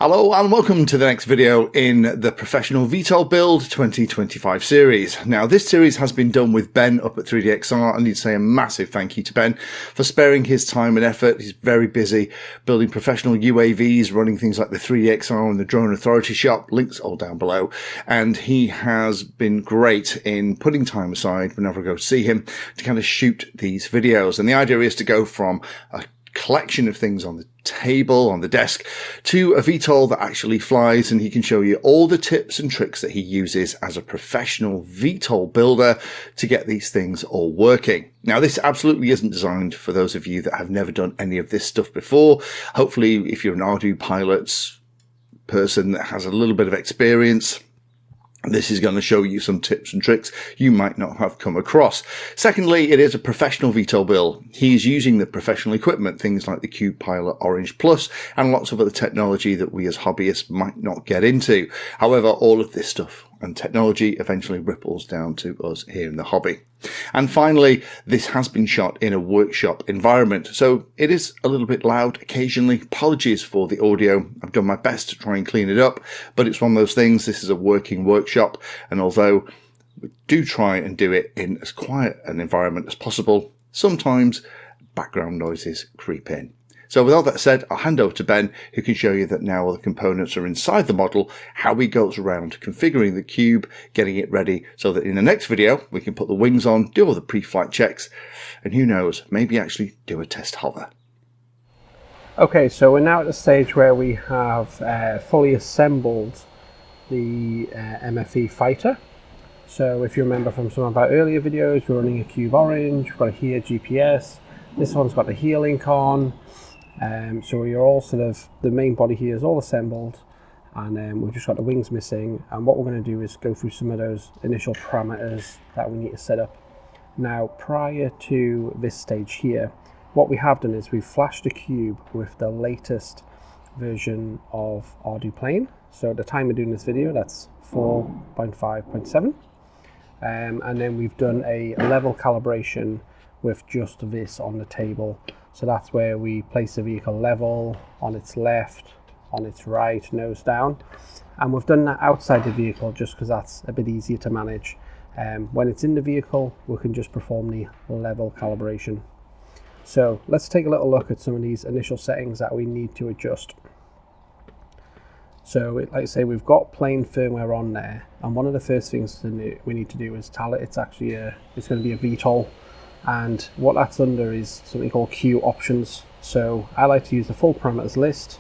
Hello and welcome to the next video in the Professional VTOL Build 2025 series. Now this series has been done with Ben up at 3DXR. I need to say a massive thank you to Ben for sparing his time and effort. He's very busy building professional UAVs, running things like the 3DXR and the Drone Authority shop, links all down below. And he has been great in putting time aside whenever I go to see him to kind of shoot these videos. And the idea is to go from a collection of things on the table, on the desk, to a VTOL that actually flies, and he can show you all the tips and tricks that he uses as a professional VTOL builder to get these things all working. Now, this absolutely isn't designed for those of you that have never done any of this stuff before. Hopefully, if you're an Ardupilot person that has a little bit of experience, this is going to show you some tips and tricks you might not have come across. Secondly, it is a professional VTOL build. He's using the professional equipment, things like the Ardupilot Orange Plus and lots of other technology that we as hobbyists might not get into. However, all of this stuff and technology eventually ripples down to us here in the hobby. And finally, this has been shot in a workshop environment, so it is a little bit loud occasionally. Apologies for the audio. I've done my best to try and clean it up, but it's one of those things. This is a working workshop, and although we do try and do it in as quiet an environment as possible, sometimes background noises creep in. So with all that said, I'll hand over to Ben, who can show you that now all the components are inside the model, how he goes around configuring the cube, getting it ready so that in the next video, we can put the wings on, do all the pre-flight checks, and who knows, maybe actually do a test hover. Okay, so we're now at the stage where we have fully assembled the MFE fighter. So if you remember from some of our earlier videos, we're running a Cube Orange, we've got a here GPS, this one's got the here link on. So you're all sort of, the main body here is all assembled, and we've just got the wings missing, and what we're going to do is go through some of those initial parameters that we need to set up. Now, prior to this stage here, what we have done is we've flashed the cube with the latest version of Ardupilot. So at the time of doing this video, that's 4.5.7, and then we've done a level calibration with just this on the table. So that's where we place the vehicle level, on its left, on its right, nose down. And we've done that outside the vehicle just because that's a bit easier to manage. When it's in the vehicle, we can just perform the level calibration. So let's take a little look at some of these initial settings that we need to adjust. So like I say, we've got plain firmware on there. And one of the first things we need to do is tell it it's actually it's going to be a VTOL. And what that's under is something called Q options. So I like to use the full parameters list,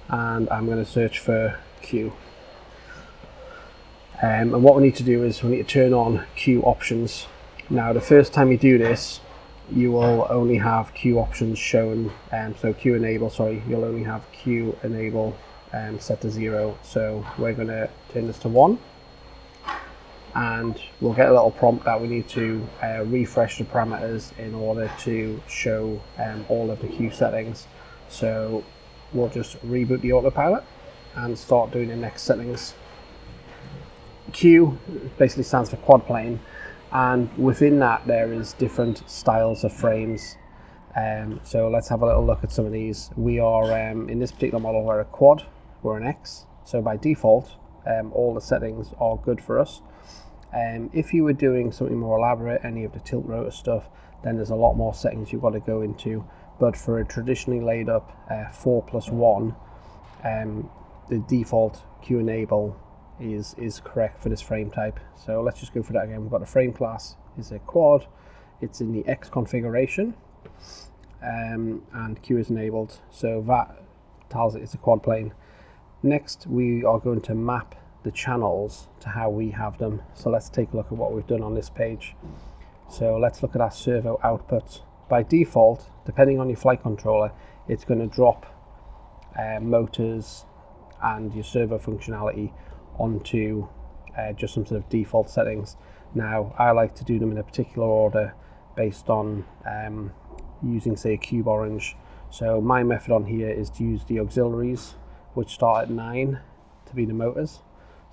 and I'm going to search for Q. And what we need to do is we need to turn on Q options. Now the first time you do this, you will only have Q options shown, so Q enable, sorry, you'll only have Q enable set to 0. So we're going to turn this to 1. And we'll get a little prompt that we need to refresh the parameters in order to show all of the Q settings. So we'll just reboot the autopilot and start doing the next settings. Q basically stands for quad plane, and within that there is different styles of frames. So let's have a little look at some of these. We are in this particular model, we're a quad, we're an X. So by default, all the settings are good for us. If you were doing something more elaborate, any of the tilt rotor stuff, then there's a lot more settings you've got to go into. But for a traditionally laid up 4+1, the default Q enable is correct for this frame type. So let's just go through that again. We've got the frame class is a quad, it's in the X configuration, and Q is enabled. So that tells it it's a quad plane. Next, we are going to map the channels to how we have them. So let's take a look at what we've done on this page. So let's look at our servo outputs. By default, depending on your flight controller, it's going to drop motors and your servo functionality onto just some sort of default settings. Now I like to do them in a particular order based on using, say, a Cube Orange. So my method on here is to use the auxiliaries, which start at 9 to be the motors.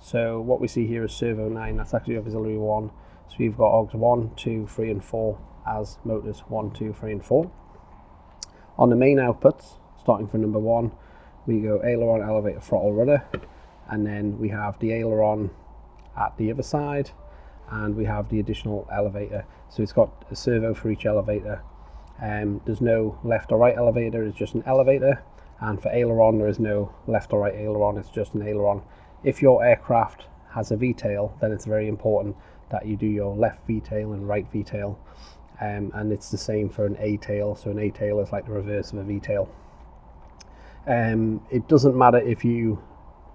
So what we see here is servo 9, that's actually auxiliary 1. So we've got aux 1, 2, 3 and 4 as motors 1, 2, 3 and 4. On the main outputs, starting from number 1, we go aileron, elevator, throttle, rudder, and then we have the aileron at the other side, and we have the additional elevator. So it's got a servo for each elevator. There's no left or right elevator, it's just an elevator. And for aileron, there is no left or right aileron, it's just an aileron. If your aircraft has a V-tail, then it's very important that you do your left V-tail and right V-tail. And it's the same for an A-tail, so an A-tail is like the reverse of a V-tail. It doesn't matter if you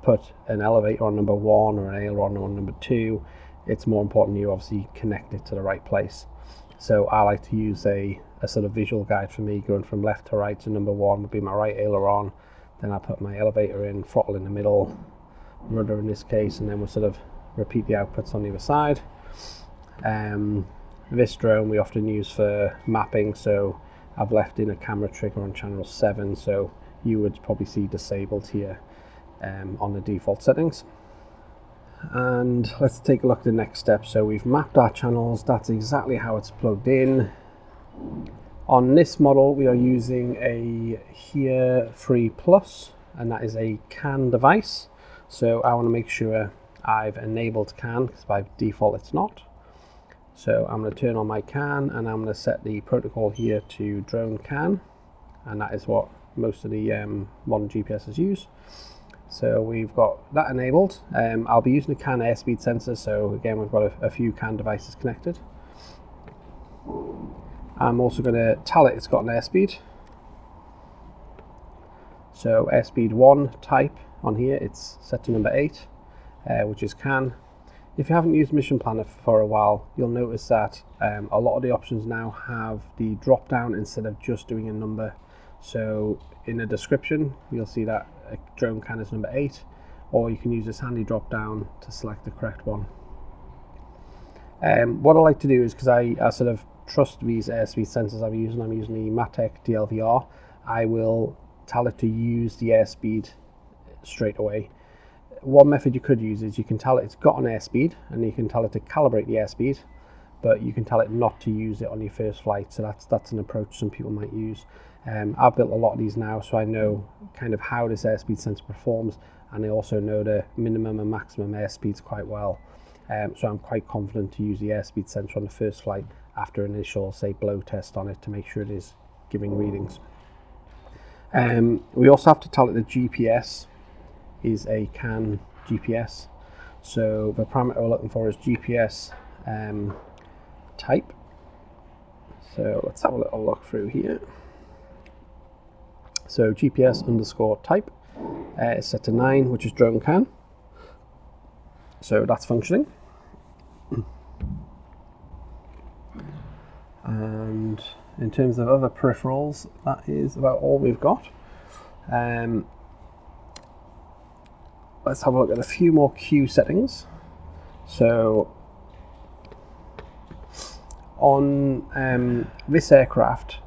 put an elevator on number 1 or an aileron on number 2. It's more important you obviously connect it to the right place. So I like to use a sort of visual guide for me, going from left to right. So number 1 would be my right aileron, then I put my elevator in, throttle in the middle, rudder in this case, and then we'll sort of repeat the outputs on the other side. This drone we often use for mapping, so I've left in a camera trigger on channel 7, so you would probably see disabled here on the default settings. And let's take a look at the next step. So we've mapped our channels, that's exactly how it's plugged in. On this model we are using a adhere 3 Plus, and that is a CAN device. So I want to make sure I've enabled CAN, because by default it's not. So I'm going to turn on my CAN, and I'm going to set the protocol here to drone CAN, and that is what most of the modern GPSs use. So we've got that enabled. I'll be using a CAN airspeed sensor, so again we've got a few CAN devices connected. I'm also going to tell it it's got an airspeed. So airspeed 1 type on here, it's set to number 8, which is CAN. If you haven't used Mission Planner for a while, you'll notice that a lot of the options now have the drop down instead of just doing a number. So in the description, you'll see that a drone CAN is number 8, or you can use this handy drop down to select the correct one. What I like to do is, because I sort of trust these airspeed sensors I'm using the Matek DLVR, I will tell it to use the airspeed straight away. One method you could use is you can tell it it's got an airspeed, and you can tell it to calibrate the airspeed, but you can tell it not to use it on your first flight. So that's an approach some people might use. I've built a lot of these now, so I know kind of how this airspeed sensor performs, and I also know the minimum and maximum airspeeds quite well. So I'm quite confident to use the airspeed sensor on the first flight after initial, say, blow test on it, to make sure it is giving readings. We also have to tell it the GPS is a CAN GPS. So the parameter we're looking for is GPS type. So let's have a little look through here. So GPS underscore type is set to 9, which is drone CAN. So that's functioning. And in terms of other peripherals, that is about all we've got. Let's have a look at a few more Q settings. So on this aircraft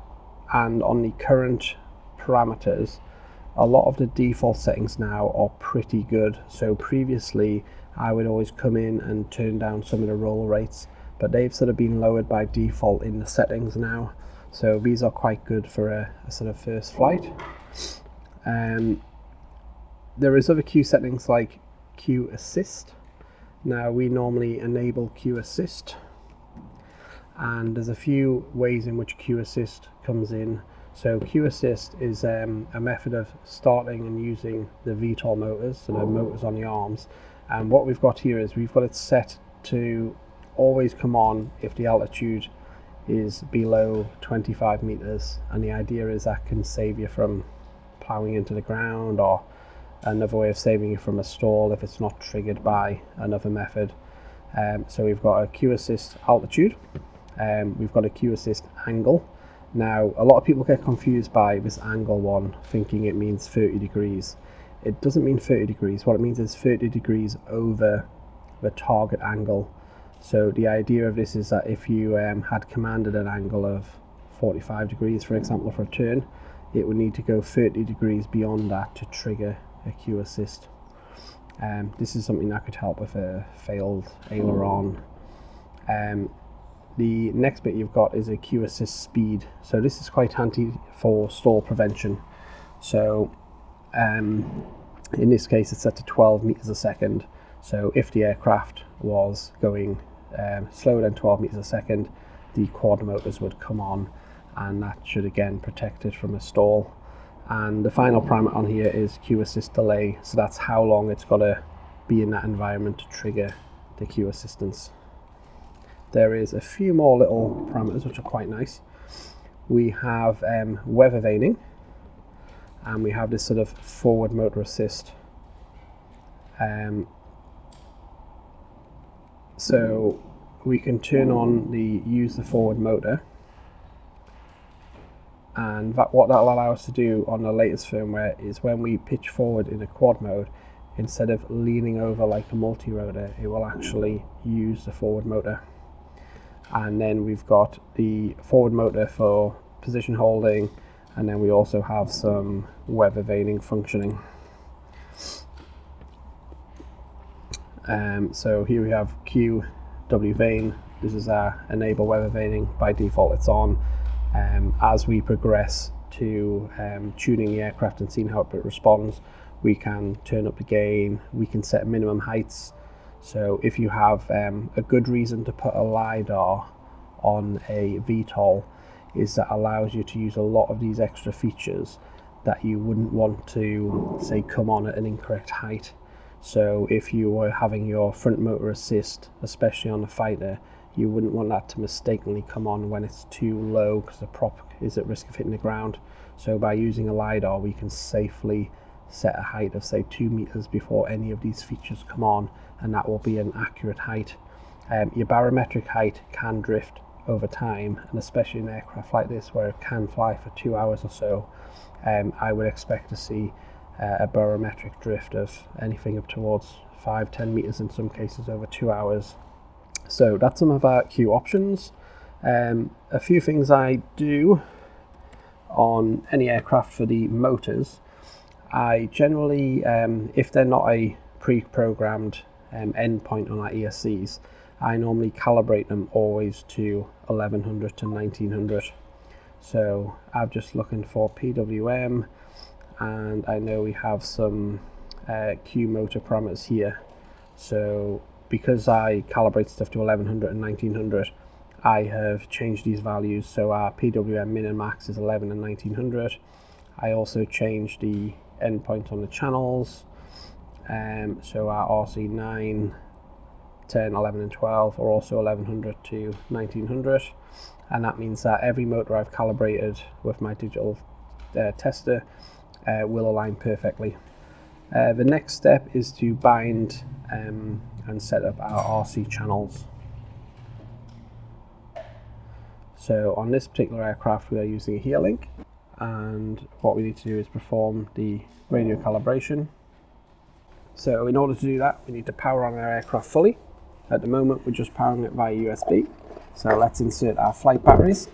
and on the current parameters, a lot of the default settings now are pretty good. So previously I would always come in and turn down some of the roll rates, but they've sort of been lowered by default in the settings now. So these are quite good for a sort of first flight. There is other Q settings like Q assist. Now we normally enable Q assist, and there's a few ways in which Q assist comes in. So Q assist is a method of starting and using the VTOL motors, so the motors on the arms. And what we've got here is we've got it set to always come on if the altitude is below 25 meters, and the idea is that can save you from plowing into the ground, or another way of saving you from a stall if it's not triggered by another method. So we've got a Q assist altitude, we've got a Q assist angle. Now a lot of people get confused by this angle one, thinking it means 30 degrees. It doesn't mean 30 degrees. What it means is 30 degrees over the target angle. So the idea of this is that if you had commanded an angle of 45 degrees, for example, for a turn, it would need to go 30 degrees beyond that to trigger a Q assist. This is something that could help with a failed aileron. The next bit you've got is a Q assist speed. So this is quite handy for stall prevention. So In this case, it's set to 12 meters a second. So if the aircraft was going slower than 12 meters a second, the quad motors would come on, and that should again protect it from a stall. And the final parameter on here is Q assist delay, so that's how long it's got to be in that environment to trigger the Q assistance. There is a few more little parameters which are quite nice. We have weather vaning, and we have this sort of forward motor assist. So we can turn on the use the forward motor, and what that'll allow us to do on the latest firmware is when we pitch forward in a quad mode, instead of leaning over like a multi-rotor, it will actually use the forward motor. And then we've got the forward motor for position holding, and then we also have some weather vaning functioning. So here we have Q, W vane. This is our enable weather vaning. By default it's on. As we progress to tuning the aircraft and seeing how it responds, we can turn up the gain, we can set minimum heights. So if you have a good reason to put a LiDAR on a VTOL, is that allows you to use a lot of these extra features that you wouldn't want to, say, come on at an incorrect height. So if you were having your front motor assist, especially on the fighter, you wouldn't want that to mistakenly come on when it's too low, because the prop is at risk of hitting the ground. So by using a LiDAR, we can safely set a height of, say, 2 meters before any of these features come on, and that will be an accurate height. Your barometric height can drift over time, and especially in an aircraft like this where it can fly for 2 hours or so, I would expect to see a barometric drift of anything up towards 5-10 meters in some cases over 2 hours. So that's some of our Q options. A few things I do on any aircraft for the motors. I generally, if they're not a pre-programmed endpoint on our ESCs, I normally calibrate them always to 1100 to 1900. So I'm just looking for PWM, and I know we have some Q motor parameters here. So because I calibrate stuff to 1100 and 1900, I have changed these values. So our PWM min and max is 11 and 1900. I also changed the endpoint on the channels. So our RC 9, 10, 11 and 12 are also 1100 to 1900. And that means that every motor I've calibrated with my digital tester will align perfectly. The next step is to bind and set up our RC channels. So on this particular aircraft we are using a adhere link, and what we need to do is perform the radio calibration. So in order to do that, we need to power on our aircraft fully. At the moment we're just powering it via USB. So let's insert our flight batteries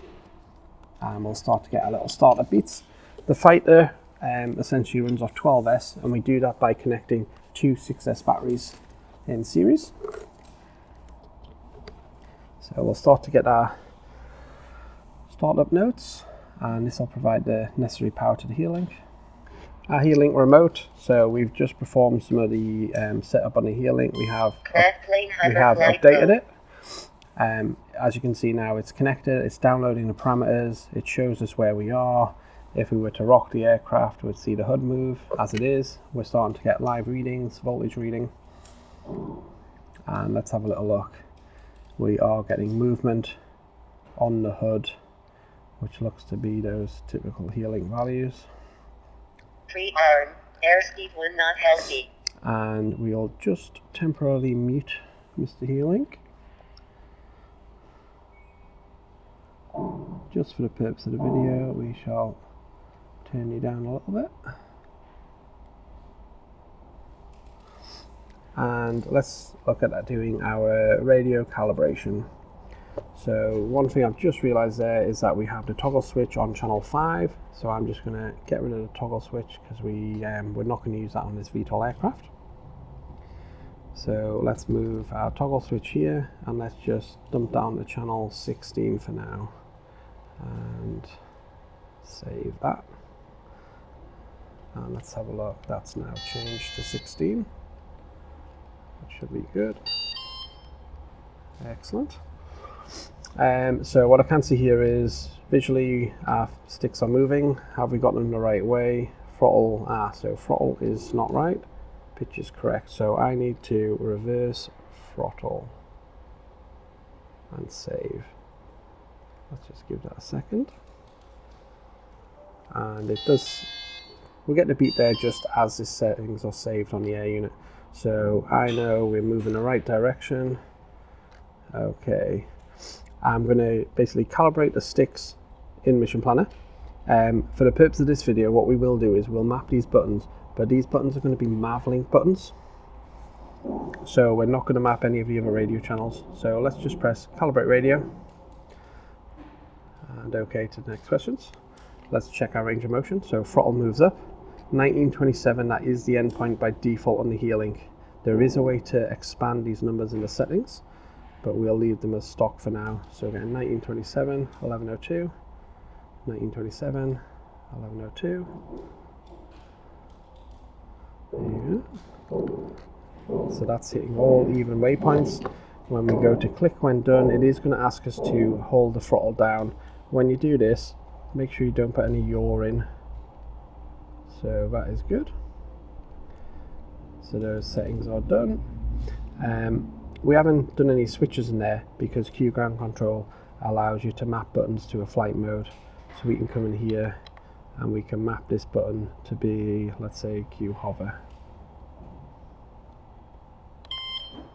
and we'll start to get our little startup beats. The fighter essentially runs off 12S, and we do that by connecting 2 6S batteries in series. So we'll start to get our startup notes, and this will provide the necessary power to the adhere link. Our adhere link remote, so we've just performed some of the setup on the adhere link. We have updated it. As you can see now, it's connected, it's downloading the parameters, it shows us where we are. If we were to rock the aircraft, we'd see the HUD move. As it is, we're starting to get live readings, voltage reading. And let's have a little look. We are getting movement on the HUD, which looks to be those typical adhere link values. Pre-arm, airspeed 1 knot healthy. And we'll just temporarily mute Mr. adhere link, just for the purpose of the video. We shall turn you down a little bit. And let's look at doing our radio calibration. So one thing I've just realized there is that we have the toggle switch on channel 5. So I'm just going to get rid of the toggle switch because we're not going to use that on this VTOL aircraft. So let's move our toggle switch here, and let's just dump down to channel 16 for now and save that. And let's have a look. That's now changed to 16. That should be good. Excellent. So what I can see here is visually our sticks are moving. Have we got them the right way? Throttle, so throttle is not right. Pitch is correct. So I need to reverse throttle and save. Let's just give that a second. And it does, we'll get the beep there just as the settings are saved on the air unit. So I know we're moving the right direction. Okay. I'm going to basically calibrate the sticks in Mission Planner. For the purpose of this video, what we will do is we'll map these buttons, but these buttons are going to be Mavlink buttons. So we're not going to map any of the other radio channels. So let's just press calibrate radio. And OK to the next questions. Let's check our range of motion. So throttle moves up. 1927, that is the endpoint by default on the Healink. There is a way to expand these numbers in the settings, but we'll leave them as stock for now. So again, 1927, 1102, 1927, 1102. There you go. So that's hitting all even waypoints. When we go to click when done, it is going to ask us to hold the throttle down. When you do this, make sure you don't put any yaw in. So that is good. So those settings are done. We haven't done any switches in there because Q ground control allows you to map buttons to a flight mode. So we can come in here and we can map this button to be, let's say, Q hover.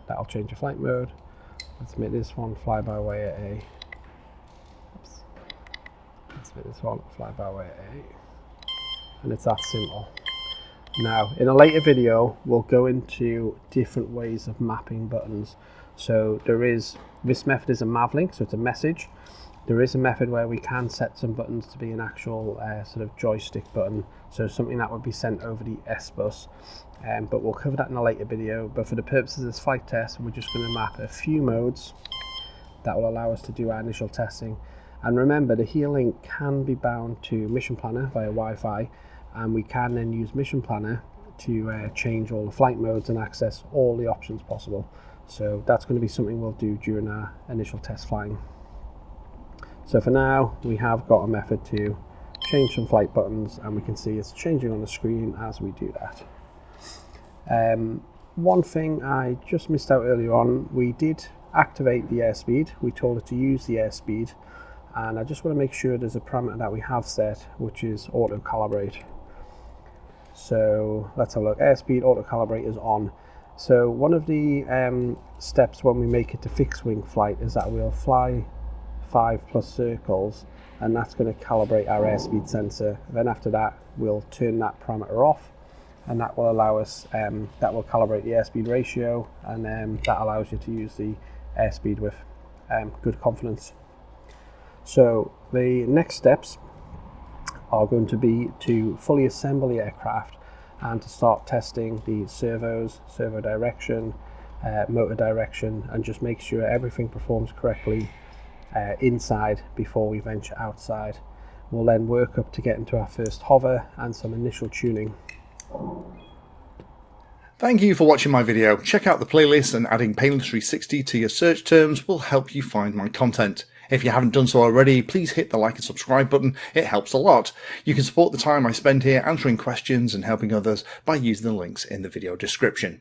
That'll change the flight mode. Let's make this one fly by way at A. Oops. Let's make this one fly by way at A. And it's that simple. Now, in a later video, we'll go into different ways of mapping buttons. So this method is a Mavlink, so it's a message. There is a method where we can set some buttons to be an actual sort of joystick button, so something that would be sent over the S bus. But we'll cover that in a later video. But for the purposes of this flight test, we're just going to map a few modes that will allow us to do our initial testing. And remember, the Healink can be bound to Mission Planner via Wi-Fi, and we can then use Mission Planner to change all the flight modes and access all the options possible. So that's going to be something we'll do during our initial test flying. So for now, we have got a method to change some flight buttons, and we can see it's changing on the screen as we do that. One thing I just missed out earlier on, we did activate the airspeed. We told it to use the airspeed, and I just want to make sure there's a parameter that we have set, which is auto calibrate. So let's have a look. Airspeed auto calibrate is on. So one of the steps when we make it to fixed wing flight is that we'll fly 5+ circles, and that's going to calibrate our airspeed sensor. Then after that, we'll turn that parameter off, and that will allow us, that will calibrate the airspeed ratio, and that allows you to use the airspeed with good confidence. So the next steps are going to be to fully assemble the aircraft and to start testing the servos, servo direction, motor direction, and just make sure everything performs correctly inside before we venture outside. We'll then work up to get into our first hover and some initial tuning. Thank you for watching my video. Check out the playlist, and adding Pedantry 60 to your search terms will help you find my content. If you haven't done so already, please hit the like and subscribe button. It helps a lot. You can support the time I spend here answering questions and helping others by using the links in the video description.